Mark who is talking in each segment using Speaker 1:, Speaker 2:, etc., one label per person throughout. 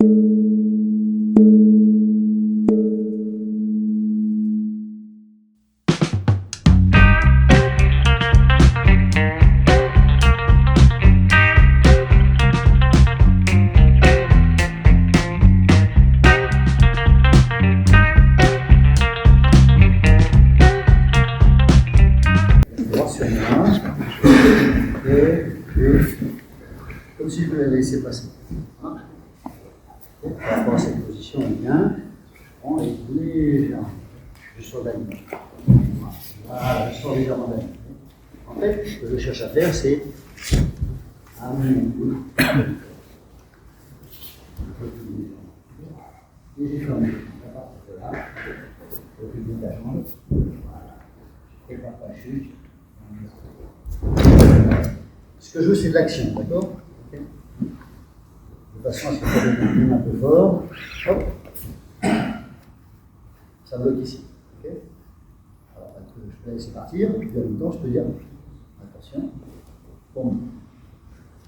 Speaker 1: Comme si je me l'avais laissé passer. Hein? Par rapport à cette position, on vient, on prend et légèrement. Je sors d'animal. Voilà, je sors légèrement d'animal. En fait, ce que je cherche à faire, c'est amener mon cou. Et j'ai fermé. À partir de là, je publie la jambe. Voilà. Je prépare la chute. Ce que je veux, c'est de l'action, d'accord? Okay. De façon à ce que ça devienne un peu fort. Hop. Ça bloque ici. Okay. Alors, je peux laisser partir, puis en même temps, je peux dire attention. Bon.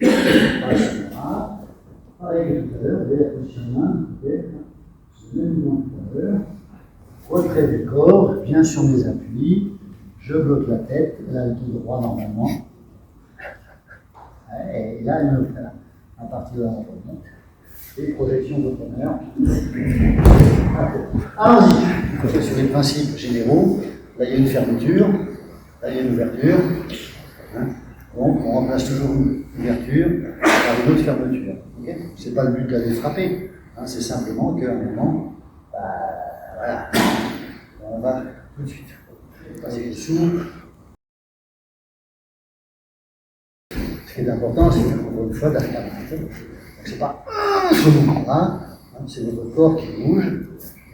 Speaker 1: Voilà. Pareil que tout à l'heure, vous voyez la position de main. Okay. Je mets le mouvement tout à l'heure. Retrait du corps, bien sur mes appuis. Je bloque la tête, là, le pied droit normalement. Et là, elle me fait à partir de là, on remonte. Et projection de preneur. Allons-y. Sur les principes généraux, là il y a une fermeture, là il y a une ouverture. Hein. Donc on remplace toujours une ouverture par une autre fermeture. Okay. Ce n'est pas le but d'aller frapper, hein. C'est simplement qu'à un moment, voilà, on va tout de suite passer dessous. Ce qui est important, c'est encore une fois d'arriver à l'arrêter. Donc c'est pas ce mouvement-là, hein, c'est votre corps qui bouge,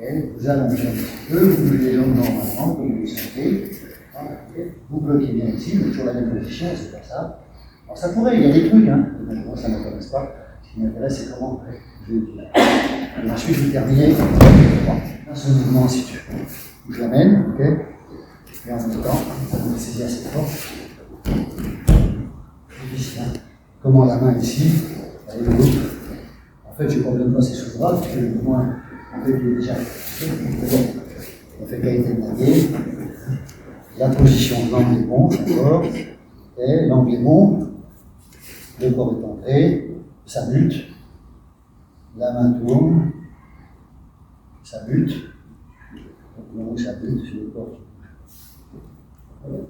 Speaker 1: et vous allongez un petit peu, vous bougez les jambes normalement, comme vous le sentez. Hein, vous bloquez bien ici, vous êtes toujours la même position, c'est pas ça. Alors ça pourrait, il y a des trucs, hein, moi ça ne m'intéresse pas. Ce qui m'intéresse, c'est comment je vais utiliser. Et ensuite, je vais terminer dans ce mouvement, si tu veux. Où je l'amène, ok, et en même temps, vous me saisir assez fort. Comment la main ici, elle est de l'autre. En fait, je ne problème pas ces choses-là, parce que le mouvement, en fait, il est déjà fait. On fait qualité de naviguer. La position de l'angle est bon, d'accord. Et l'angle est bon. Le corps est entré. Ça bute. La main tourne. Ça bute. Donc, le moment où ça bute, c'est le corps qui bouge.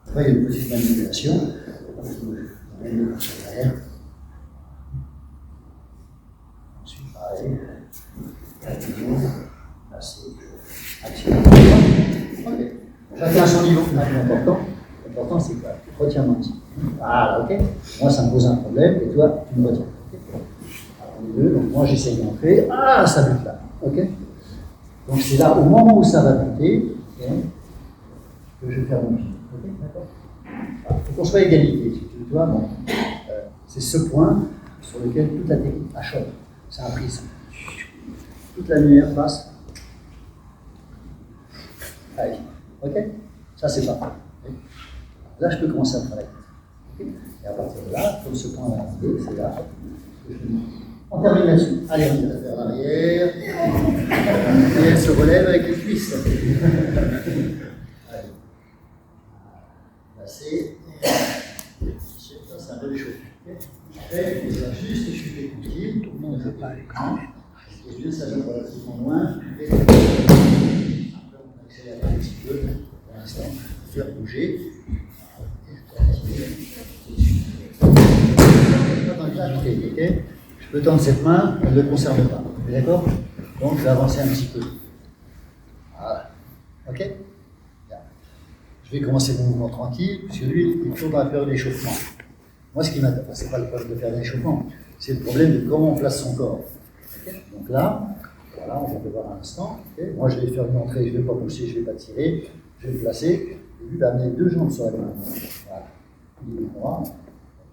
Speaker 1: Après, il y a une petite manipulation. Ensuite, pareil. Action. Ok. Chacun à son niveau. L'important, c'est quoi? Retiens moi ici. Voilà, ok. Moi, ça me pose un problème, et toi, tu me retiens. Okay. Alors, les deux, donc moi, j'essaye d'entrer. Ah, ça bute là. Ok. Donc, c'est là, au moment où ça va buter, okay, que je vais faire mon pied. Ok, d'accord. Il faut qu'on soit égalité. Tu vois, bon, c'est ce point sur lequel toute la technique achoppe. C'est un prisme. Toute la lumière passe. Allez, ok? Ça, c'est parfait. Okay. Là, je peux commencer à travailler. Okay. Et à partir de là, comme ce point va arriver, c'est là que je dis. On termine là-dessus. Allez, on va vers l'arrière. Et elle se relève avec les cuisses. Allez. Passer. Ça, c'est un peu des choses. Après, je les ajuste et je fais des coups. Tout le monde ne veut pas l'écran. Et bien, ça va relativement loin. Et après, on accélère un petit peu pour l'instant. Faire bouger. Okay. Je peux tendre cette main, elle ne le conserve pas. D'accord? Donc, je vais avancer un petit peu. Voilà. Ok? Bien. Je vais commencer mon mouvement tranquille, parce que lui, il est toujours dans la période d'échauffement. Moi, ce qui m'intéresse, ce n'est pas le problème de faire l'échauffement, c'est le problème de comment on place son corps. Okay. Donc là, voilà, on va voir un instant. Okay. Moi, je vais faire une entrée, je ne vais pas pousser, je ne vais pas tirer, je vais me placer. Le but d'amener deux jambes sur la main. Voilà. Il est droit.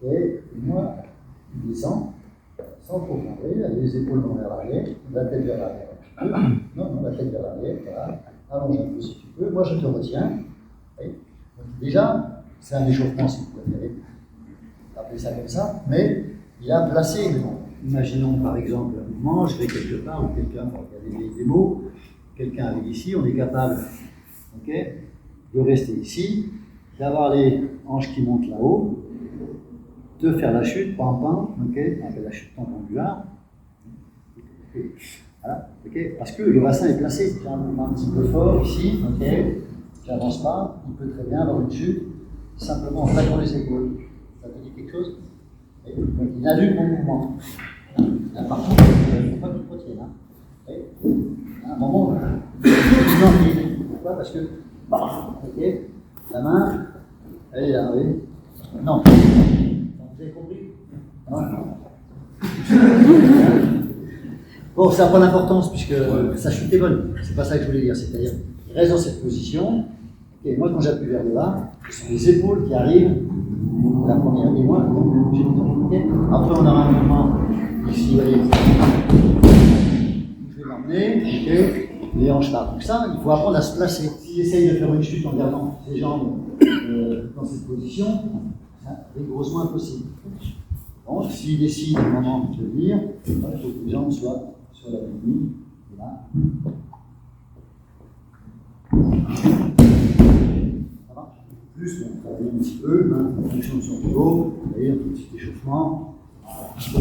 Speaker 1: Ok. Et moi, il descend, sans trop tomber, les épaules vers l'arrière, la tête vers l'arrière. Non, la tête vers l'arrière, voilà. Allonge un peu si tu peux. Moi, je te retiens. Oui. Donc, déjà, c'est un échauffement, si vous préférez appeler ça comme ça, mais il a placé. Imaginons par exemple mouvement, je vais quelque part, ou quelqu'un, il y a des mots, quelqu'un arrive ici, on est capable, okay, de rester ici, d'avoir les hanches qui montent là-haut, de faire la chute, pam, okay, on appelle la chute tendangulaire. Voilà, okay, parce que le bassin est placé, j'ai un mouvement un petit peu fort ici, okay, j'avance pas, il peut très bien avoir une chute, simplement en plaquant les épaules. Ça te dit quelque chose? Il annule mon mouvement. Là, par contre, il ne faut pas que tu te retiennes. Hein. À un moment, tu l'enfiles. Pourquoi? Parce que, ok, la main, elle est là, oui. Non. Vous avez compris? Bon, ça n'a pas d'importance puisque sa chute est bonne. C'est pas ça que je voulais dire. C'est-à-dire, il reste dans cette position. Et moi, quand j'appuie vers le bas, ce sont les épaules qui arrivent. La première, et moi, j'ai le temps. Okay. Après, on aura un mouvement ici, allez. Je vais l'emmener, okay. Les hanches là. Donc ça, il faut apprendre à se placer. S'il essaye de faire une chute en gardant ses jambes dans cette position, c'est rigoureusement impossible. Donc, s'il décide à un moment de venir, il faut que les jambes soient sur la même ligne. Là. Plus, on travaille un petit peu, en fonction de son niveau, vous voyez, un petit échauffement, ça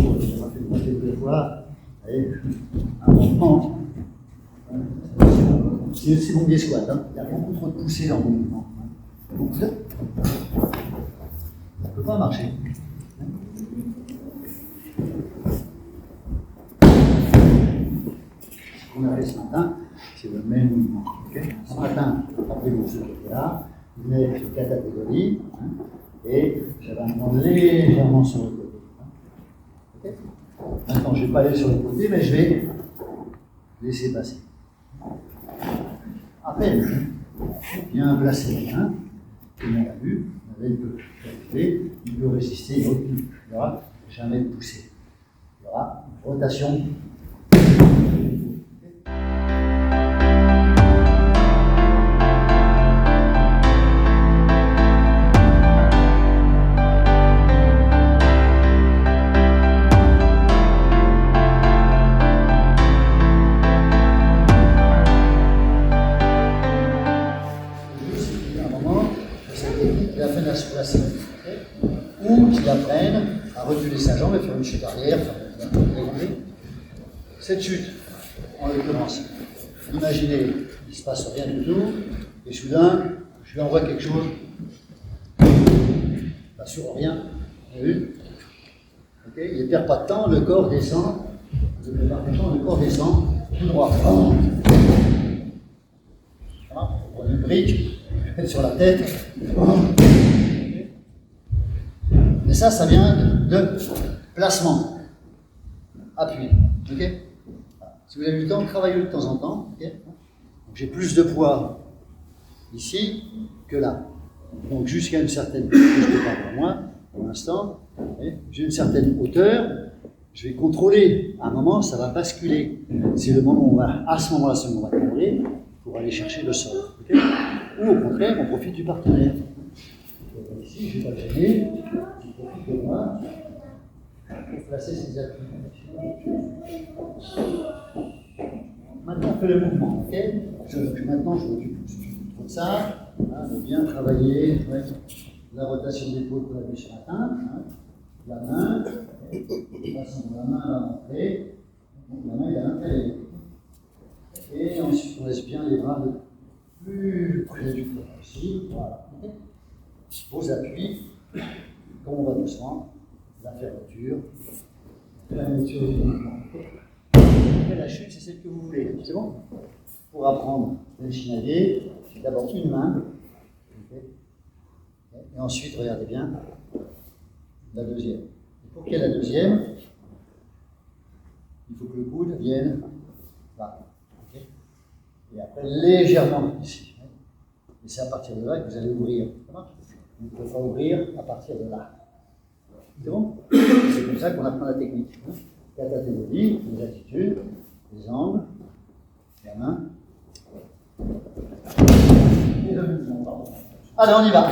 Speaker 1: fait deux fois, un mouvement. C'est bon des squats, hein. Il y a beaucoup trop de poussée dans le mouvement. Donc, ça ne peut pas marcher. Ce qu'on a fait ce matin, c'est le même mouvement. Okay, ce matin, rappelez-vous ceux qui étaient là. Vous venez sur 4 catégories, hein, et j'avais un moment légèrement sur le côté. Hein, okay. Maintenant, je ne vais pas aller sur le côté, mais je vais laisser passer. À peine, bien placé, hein, tout le monde a vu, il peut calculer, il peut résister, il n'y aura jamais de poussée. Il y aura une rotation. Ou qu'ils apprennent à reculer sa jambe et faire une chute arrière. Cette chute, en l'occurrence, imaginez, il ne se passe rien du tout, et soudain, je lui envoie quelque chose, pas sur rien, vous avez vu? Okay, il ne perd pas de temps, le corps descend, le corps descend tout droit. Voilà, on prend une brique sur la tête. Et ça vient de placement, appui. Okay, si vous avez du temps, travaillez-le de temps en temps. Okay, j'ai plus de poids ici que là. Donc jusqu'à une certaine, je ne peux pas voir moins pour l'instant, j'ai une certaine hauteur, je vais contrôler. À un moment, ça va basculer. C'est le moment où on va, à ce moment-là, on va tomber pour aller chercher le sol. Okay, ou au contraire, on profite du partenaire. Ici, je ne vais pas le gêner. De moi pour placer ses appuis. Maintenant, on fait le mouvement. Okay, maintenant, je m'occupe de ça. Hein, de bien travailler la rotation d'épaule qu'on a vu ce matin. Hein, la main, la main va rentrer. La main est à l'intérieur. Et ensuite, on laisse bien les bras le plus près du corps aussi. Voilà. Okay, vos appuis. Comme on va doucement, la fermeture du mouvement. Et la chute, c'est celle que vous voulez. C'est bon? Pour apprendre le chinadier, d'abord une main. Okay. Et ensuite, regardez bien, la deuxième. Et pour qu'il y ait la deuxième, il faut que le coude vienne là. Okay. Et après, légèrement ici. Et c'est à partir de là que vous allez ouvrir. Ça marche? Vous ne pouvez pas ouvrir à partir de là. C'est bon? C'est comme ça qu'on apprend la technique. La catégorie, les attitudes, les angles, la main. Et le mouvement. Allez, on y va.